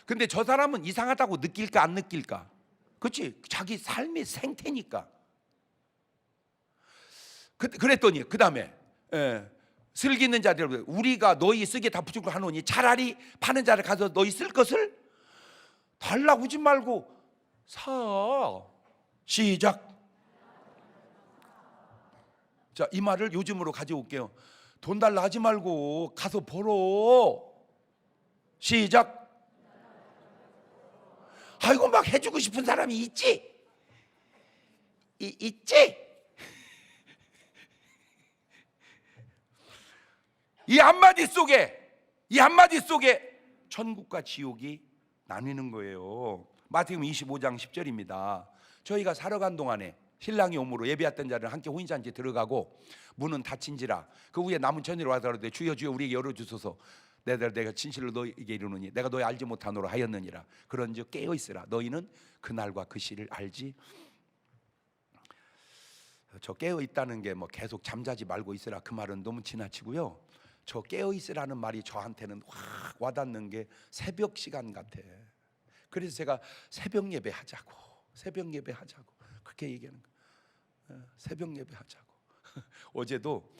근데 저 사람은 이상하다고 느낄까 안 느낄까? 그렇지? 자기 삶의 생태니까. 그랬더니 그 다음에 슬기 있는 자들, 우리가 너희 쓰게 다 부족을 하노니 차라리 파는 자를 가서 너희 쓸 것을 달라고 하지 말고 사. 시작. 자, 이 말을 요즘으로 가져올게요. 돈 달라 하지 말고 가서 벌어. 시작. 아이고, 막 해주고 싶은 사람이 있지? 있지? 이 한마디 속에 천국과 지옥이 나뉘는 거예요. 마태복음 25장 10절입니다. 저희가 사러 간 동안에 신랑이 오므로 예배했던 자를 함께 혼인잔치에 들어가고 문은 닫힌지라 그 후에 남은 천일이 와서 그러되 주여 주여 우리에게 열어주소서. 내가 진실로 너희에게 이르노니 내가 너희 알지 못하노라 하였느니라. 그런즉 깨어 있으라. 너희는 그날과 그 시를 알지. 저 깨어 있다는 게 뭐 계속 잠자지 말고 있으라 그 말은 너무 지나치고요. 저 깨어 있으라는 말이 저한테는 확 와닿는 게 새벽 시간 같아. 그래서 제가 새벽 예배 하자고 그렇게 얘기하는 거예요. 새벽 예배 하자고. 어제도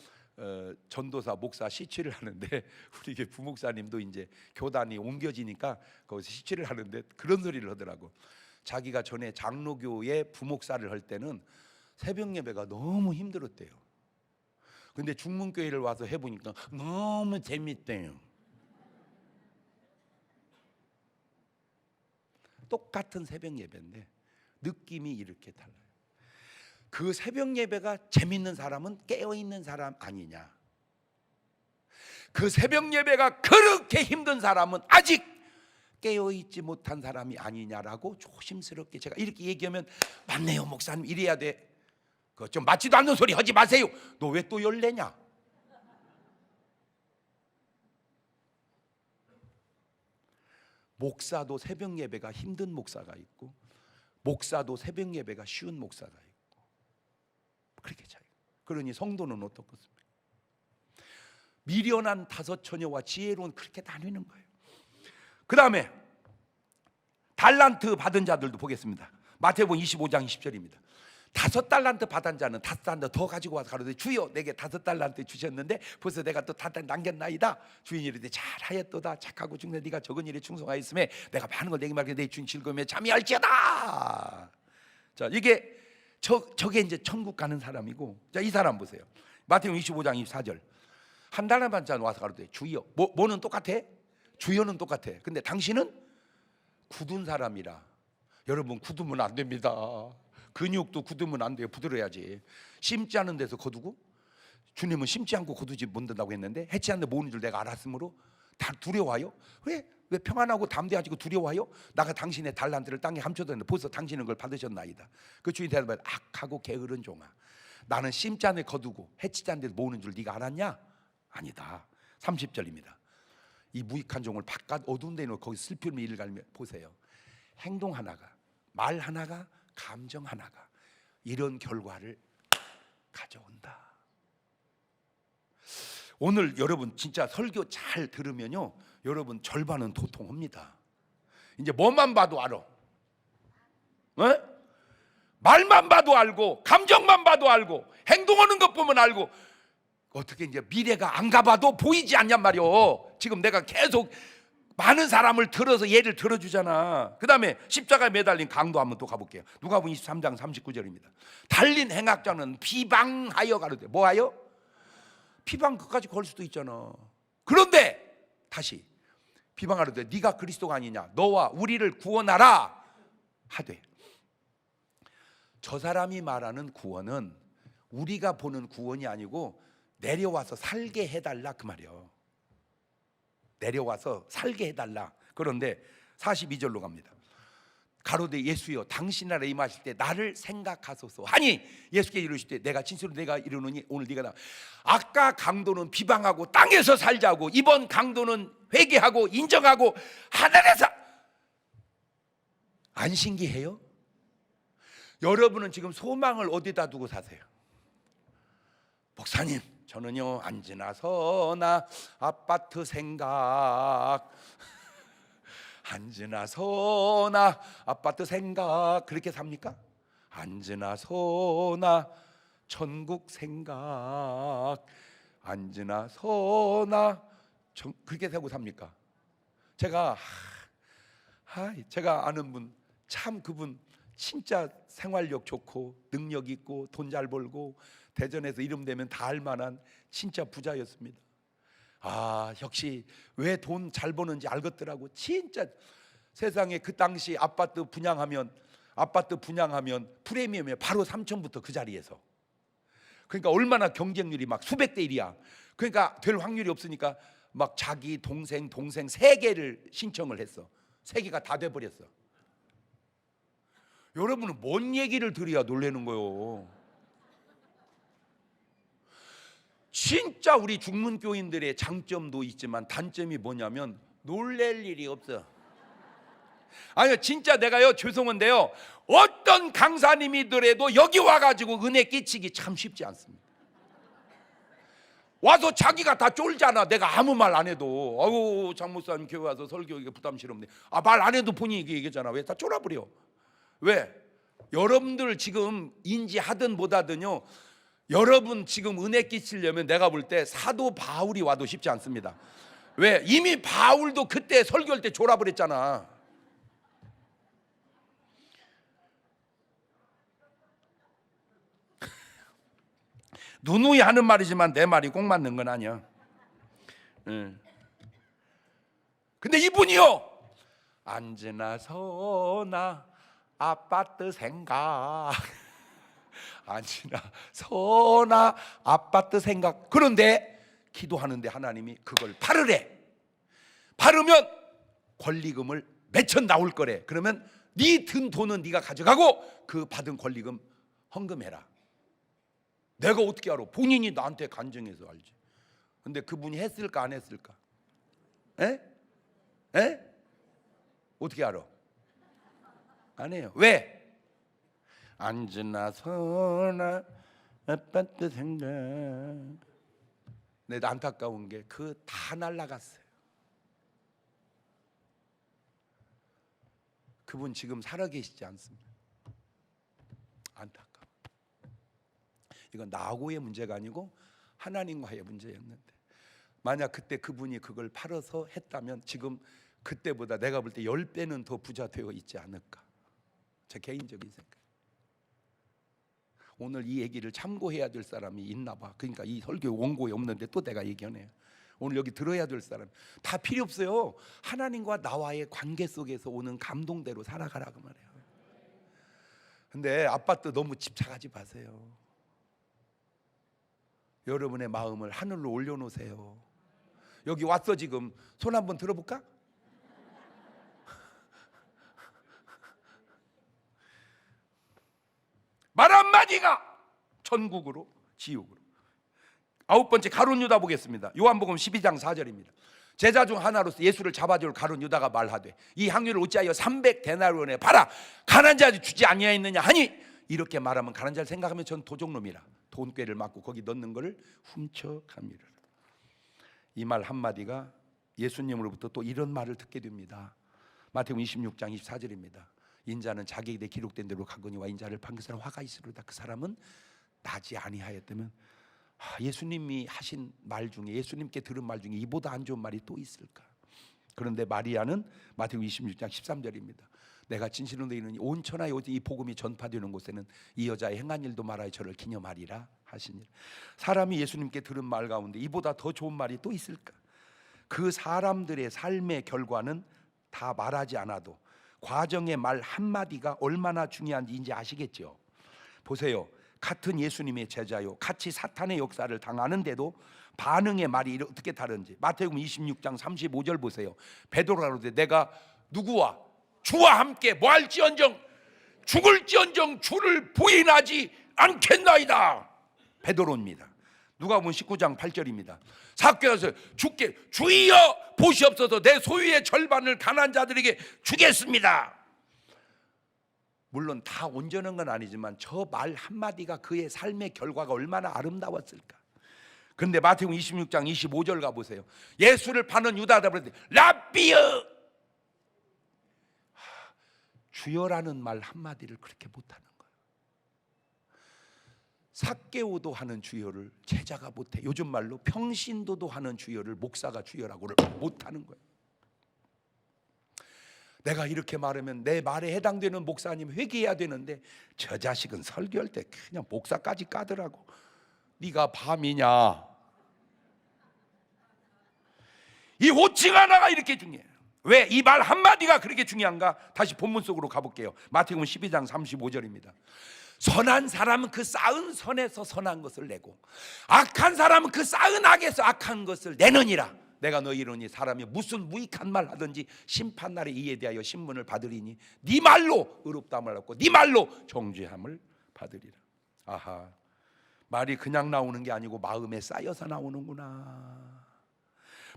전도사 목사 시취를 하는데 우리 부목사님도 이제 교단이 옮겨지니까 거기서 시취를 하는데 그런 소리를 하더라고. 자기가 전에 장로교회 부목사를 할 때는 새벽 예배가 너무 힘들었대요. 근데 중문교회를 와서 해보니까 너무 재밌대요. 똑같은 새벽 예배인데 느낌이 이렇게 달라요. 그 새벽 예배가 재밌는 사람은 깨어있는 사람 아니냐? 그 새벽 예배가 그렇게 힘든 사람은 아직 깨어있지 못한 사람이 아니냐라고 조심스럽게 제가 이렇게 얘기하면 맞네요 목사님 이래야 돼. 그거 좀 맞지도 않는 소리 하지 마세요. 너 왜 또 열내냐? 목사도 새벽 예배가 힘든 목사가 있고 목사도 새벽 예배가 쉬운 목사가 있고 그렇게 차이. 그러니 성도는 어떻겠습니까? 미련한 다섯 처녀와 지혜로운 그렇게 나뉘는 거예요. 그 다음에 달란트 받은 자들도 보겠습니다. 마태복음 25장 20절입니다. 5달란트 받은 자는 5달란트 더 가지고 와서 가로되 주여 내게 5달란트 주셨는데 벌써 내가 또 5달란트 남겼나이다. 주인이 이르되 잘하였도다 착하고 중에 네가 적은 일에 충성하였음에 내가 많은 걸 내게 맡겨 내 주인 즐거움에 잠이 알지어다. 자, 이게 저게 이제 천국 가는 사람이고, 자, 이 사람 보세요. 마태복음 25장 24절. 한 달란트 받은 자는 와서 가로되 주여. 뭐는 똑같아? 주여는 똑같아. 근데 당신은 굳은 사람이라. 여러분 굳으면 안 됩니다. 근육도 굳으면 안 돼요. 부드러워야지. 심지 않은 데서 거두고, 주님은 심지 않고 거두지 못한다고 했는데 해치 않는 데 모으는 줄 내가 알았으므로 다 두려워요. 왜 평안하고 담대하지고 두려워요? 나가 당신의 달란트를 땅에 감춰뒀는데 벌써 당신은 그걸 받으셨나이다. 그 주인 대답하되 악하고 게으른 종아, 나는 심지 않은 데 거두고 해치지 않는 데 모으는 줄 네가 알았냐? 아니다. 30절입니다. 이 무익한 종을 바깥 어두운 데에 놓고 거기 슬픔의 일을 갈며 보세요. 행동 하나가, 말 하나가, 감정 하나가 이런 결과를 가져온다. 오늘 여러분 진짜 설교 잘 들으면요, 여러분 절반은 도통합니다. 이제 뭐만 봐도 알아. 말만 봐도 알고, 감정만 봐도 알고, 행동하는 것 보면 알고, 어떻게 이제 미래가 안 가봐도 보이지 않냔 말이오. 지금 내가 계속 많은 사람을 들어서 예를 들어주잖아. 그 다음에 십자가에 매달린 강도 한번 또 가볼게요. 누가복음 23장 39절입니다. 달린 행악자는 비방하여 가로되 뭐하여? 비방 끝까지 걸 수도 있잖아. 그런데 다시 비방하려되 네가 그리스도가 아니냐, 너와 우리를 구원하라 하되. 저 사람이 말하는 구원은 우리가 보는 구원이 아니고 내려와서 살게 해달라 그 말이에요. 내려와서 살게 해달라. 그런데 42절로 갑니다. 가로되 예수여 당신 나라에 임하실 때 나를 생각하소서 하니 예수께 이르시되 내가 진실로 내가 이르노니 오늘 네가 나. 아까 강도는 비방하고 땅에서 살자고, 이번 강도는 회개하고 인정하고 하늘에서. 안 신기해요? 여러분은 지금 소망을 어디다 두고 사세요? 목사님 저는요 앉으나 서나 아파트 생각 앉으나 서나 아파트 생각 그렇게 삽니까? 앉으나 서나 천국 생각 앉으나 서나 그렇게 하고 삽니까? 제가 아는 분 참 그분 진짜 생활력 좋고 능력 있고 돈 잘 벌고 대전에서 이름 되면 다 알만한 진짜 부자였습니다. 역시 왜 돈 잘 버는지 알겠더라고. 진짜 세상에 그 당시 아파트 분양하면 프리미엄에 바로 3천부터 그 자리에서. 그러니까 얼마나 경쟁률이 막 수백 대 1이야. 그러니까 될 확률이 없으니까 막 자기 동생 3개를 신청을 했어. 3개가 다 돼버렸어. 여러분은 뭔 얘기를 들어야 놀라는 거요. 진짜 우리 중문교인들의 장점도 있지만 단점이 뭐냐면 놀랄 일이 없어. 아니요 진짜 내가요 죄송한데요 어떤 강사님이더라도 여기 와가지고 은혜 끼치기 참 쉽지 않습니다. 와서 자기가 다 쫄잖아. 내가 아무 말 안 해도 아유 장목사님 교회 와서 설교하기가 부담스럽네. 말 안 해도 본인이 얘기하잖아. 왜 다 쫄아버려? 왜? 여러분들 지금 인지하든 못하든요 여러분 지금 은혜 끼치려면 내가 볼 때 사도 바울이 와도 쉽지 않습니다. 왜? 이미 바울도 그때 설교할 때 졸아버렸잖아. 누누이 하는 말이지만 내 말이 꼭 맞는 건 아니야. 근데 이분이요 앉으나 서나 아파트 생각 앉으나 서나 아파트 생각. 그런데 기도하는데 하나님이 그걸 팔으래. 팔으면 권리금을 몇천 나올 거래. 그러면 네 든 돈은 네가 가져가고 그 받은 권리금 헌금해라. 내가 어떻게 알아? 본인이 나한테 간증해서 알지. 근데 그분이 했을까 안 했을까? 에? 어떻게 알아? 안 해요. 왜? 앉으나 서나 아파트 생각. 근데 안타까운 게 그 다 날라갔어요. 그분 지금 살아계시지 않습니다. 안타까워. 이건 나하고의 문제가 아니고 하나님과의 문제였는데 만약 그때 그분이 그걸 팔아서 했다면 지금 그때보다 내가 볼 때 10배는 더 부자 되어 있지 않을까. 제 개인적인 생각. 오늘 이 얘기를 참고해야 될 사람이 있나 봐. 그러니까 이 설교 원고에 없는데 또 내가 얘기하네요. 오늘 여기 들어야 될 사람 다 필요 없어요. 하나님과 나와의 관계 속에서 오는 감동대로 살아가라고 말해요. 근데 아파트 너무 집착하지 마세요. 여러분의 마음을 하늘로 올려놓으세요. 여기 왔어 지금 손 한번 들어볼까? 말 한마디가 천국으로 지옥으로. 9번째 가룟 유다 보겠습니다. 요한복음 12장 4절입니다. 제자 중 하나로서 예수를 잡아줄 가룟 유다가 말하되 이 향유를 어찌하여 300데나리온에 팔아 가난한 자한테 주지 아니하였느냐 하니 이렇게 말하면 가난한 자를 생각하면 전 도적놈이라 돈꾀를 맞고 거기 넣는 것을 훔쳐갑니다. 이 말 한마디가 예수님으로부터 또 이런 말을 듣게 됩니다. 마태복음 26장 24절입니다. 인자는 자기에게 기록된 대로 가거니와 인자를 판 그 사람 화가 있으리로다. 그 사람은 나지 아니하였다면 예수님이 하신 말 중에 예수님께 들은 말 중에 이보다 안 좋은 말이 또 있을까? 그런데 마리아는 마태복음 26장 13절입니다. 내가 진실로 너희는 온 천하에 이 복음이 전파되는 곳에는 이 여자의 행한 일도 말하여 저를 기념하리라 하시니라. 사람이 예수님께 들은 말 가운데 이보다 더 좋은 말이 또 있을까? 그 사람들의 삶의 결과는 다 말하지 않아도 과정의 말 한마디가 얼마나 중요한지 이제 아시겠죠? 보세요. 같은 예수님의 제자요 같이 사탄의 역사를 당하는데도 반응의 말이 어떻게 다른지 마태복음 26장 35절 보세요. 베드로가 그러되 내가 누구와 주와 함께 뭐할지언정 죽을지언정 주를 부인하지 않겠나이다. 베드로입니다. 누가복음 19장 8절입니다. 삭개오서 주께 주여 보시옵소서 내 소유의 절반을 가난한 자들에게 주겠습니다. 물론 다 온전한 건 아니지만 저 말 한마디가 그의 삶의 결과가 얼마나 아름다웠을까. 근데 마태복음 26장 25절 가보세요. 예수를 파는 유다다 그랬더니 라비여, 주여라는 말 한마디를 그렇게 못하는 거예요. 삭개오도 하는 주여를 제자가 못해. 요즘 말로 평신도도 하는 주여를 목사가 주여라고를 못하는 거예요. 내가 이렇게 말하면 내 말에 해당되는 목사님 회개해야 되는데 저 자식은 설교할 때 그냥 목사까지 까더라고. 네가 밤이냐? 이 호칭 하나가 이렇게 중요해요. 왜 이 말 한마디가 그렇게 중요한가? 다시 본문 속으로 가볼게요. 마태복음 12장 35절입니다. 선한 사람은 그 쌓은 선에서 선한 것을 내고 악한 사람은 그 쌓은 악에서 악한 것을 내느니라. 내가 너희 이르노니 사람이 무슨 무익한 말 하든지 심판날에 이에 대하여 신문을 받으리니 네 말로 의롭다함을 얻고 네 말로 정죄함을 받으리라. 아하, 말이 그냥 나오는 게 아니고 마음에 쌓여서 나오는구나.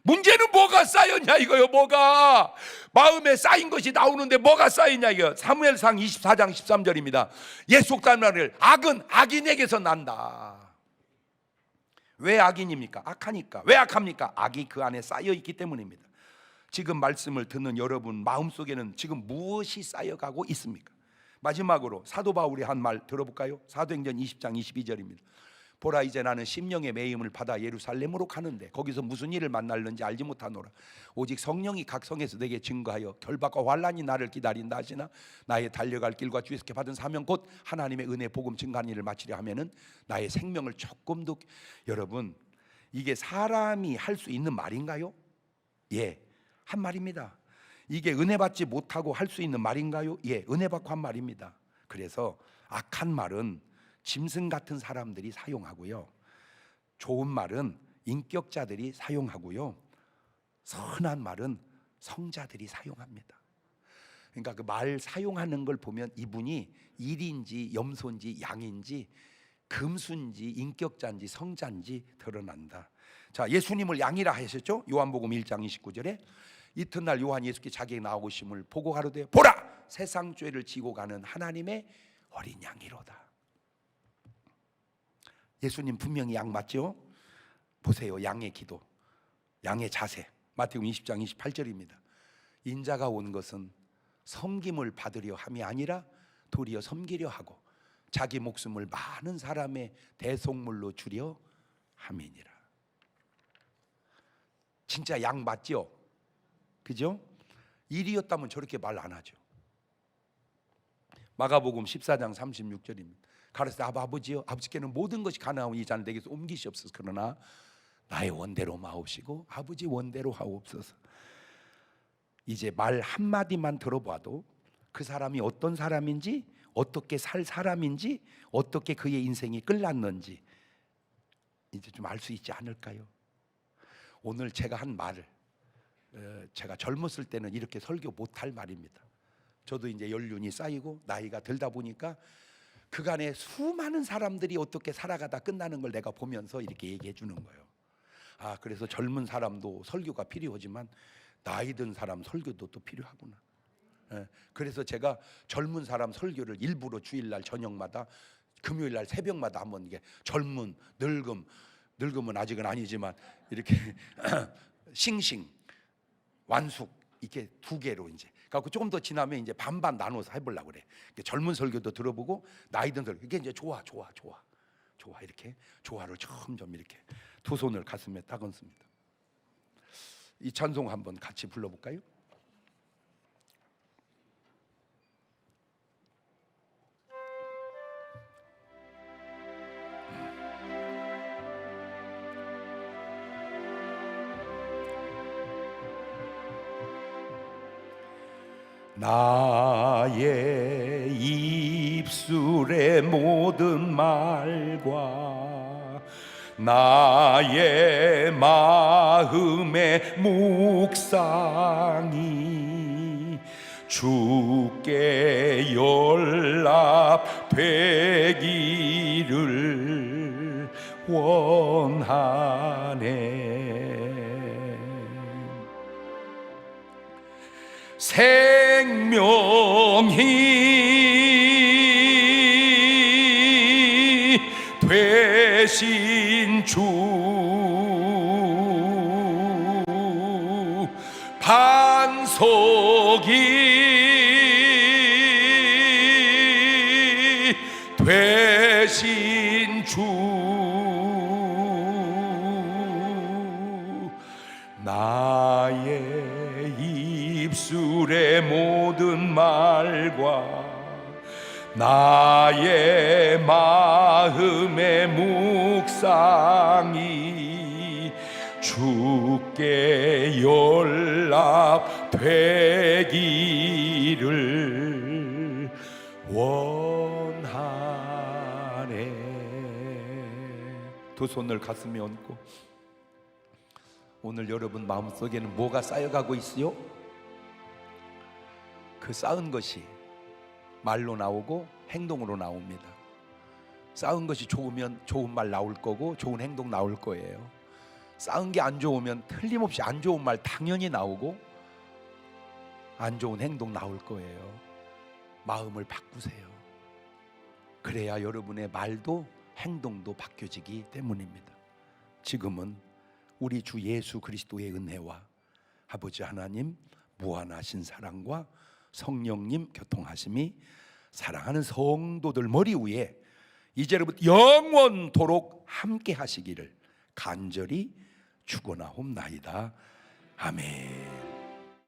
문제는 뭐가 쌓였냐 이거요. 뭐가 마음에 쌓인 것이 나오는데 뭐가 쌓이냐 이거. 사무엘상 24장 13절입니다. 옛 속담 말을 악은 악인에게서 난다. 왜 악인입니까? 악하니까. 왜 악합니까? 악이 그 안에 쌓여 있기 때문입니다. 지금 말씀을 듣는 여러분 마음속에는 지금 무엇이 쌓여가고 있습니까? 마지막으로 사도 바울이 한 말 들어볼까요? 사도행전 20장 22절입니다. 보라, 이제 나는 심령의 매임을 받아 예루살렘으로 가는데 거기서 무슨 일을 만날는지 알지 못하노라. 오직 성령이 각 성에서 내게 증거하여 결박과 환난이 나를 기다린다 하시나 나의 달려갈 길과 주에서 받은 사명 곧 하나님의 은혜 복음 증거하는 일을 마치려 하면은 나의 생명을 조금도. 여러분, 이게 사람이 할 수 있는 말인가요? 예, 한 말입니다. 이게 은혜 받지 못하고 할 수 있는 말인가요? 예, 은혜 받고 한 말입니다. 그래서 악한 말은 짐승 같은 사람들이 사용하고요, 좋은 말은 인격자들이 사용하고요, 선한 말은 성자들이 사용합니다. 그러니까 그 말 사용하는 걸 보면 이분이 일인지 염소인지 양인지 금수인지 인격자인지 성자인지 드러난다. 자, 예수님을 양이라 하셨죠? 요한복음 1장 29절에 이튿날 요한 예수께 자기에게 나오심을 보고 가로되 보라, 세상 죄를 지고 가는 하나님의 어린 양이로다. 예수님 분명히 양 맞죠? 보세요, 양의 기도, 양의 자세. 마태복음 20장 28절입니다. 인자가 온 것은 섬김을 받으려 함이 아니라 도리어 섬기려 하고 자기 목숨을 많은 사람의 대속물로 주려 함이니라. 진짜 양 맞죠? 그죠? 일이었다면 저렇게 말 안 하죠. 마가복음 14장 36절입니다. 가르치되 아버지여, 아버지께는 모든 것이 가능하오니 이 잔을 내게서 옮기시옵소서. 그러나 나의 원대로 마옵시고 아버지 원대로 하옵소서. 이제 말 한마디만 들어봐도 그 사람이 어떤 사람인지, 어떻게 살 사람인지, 어떻게 그의 인생이 끌났는지 이제 좀 알 수 있지 않을까요? 오늘 제가 한 말을, 제가 젊었을 때는 이렇게 설교 못할 말입니다. 저도 이제 연륜이 쌓이고 나이가 들다 보니까 그간에 수많은 사람들이 어떻게 살아가다 끝나는 걸 내가 보면서 이렇게 얘기해 주는 거예요. 아, 그래서 젊은 사람도 설교가 필요하지만 나이 든 사람 설교도 또 필요하구나. 그래서 제가 젊은 사람 설교를 일부러 주일날 저녁마다, 금요일날 새벽마다 한번 이게 젊은, 늙음은 아직은 아니지만 이렇게 싱싱, 완숙 이렇게 두 개로 이제 갖고 조금 더 지나면 이제 반반 나눠서 해보려고 그래. 젊은 설교도 들어보고 나이 든 설교, 이게 이제 좋아 이렇게 조화를 점점 이렇게 두 손을 가슴에 딱 얹습니다. 이 찬송 한번 같이 불러볼까요? 나의 입술의 모든 말과 나의 마음의 묵상이 주께 연락되기를 원하네. 생명이 되 되신 주 반석이 되신 주 나의 입술의 모든 말과 나의 마음의 묵상이 주께 연락되기를 원하네. 두 손을 가슴에 얹고 오늘 여러분 마음속에는 뭐가 쌓여가고 있어요? 그 쌓은 것이 말로 나오고 행동으로 나옵니다. 쌓은 것이 좋으면 좋은 말 나올 거고 좋은 행동 나올 거예요. 쌓은 게 안 좋으면 틀림없이 안 좋은 말 당연히 나오고 안 좋은 행동 나올 거예요. 마음을 바꾸세요. 그래야 여러분의 말도 행동도 바뀌어지기 때문입니다. 지금은 우리 주 예수 그리스도의 은혜와 아버지 하나님 무한하신 사랑과 성령님 교통하심이 사랑하는 성도들 머리 위에 이제로부터 영원토록 함께 하시기를 간절히 축원하옵나이다. 아멘.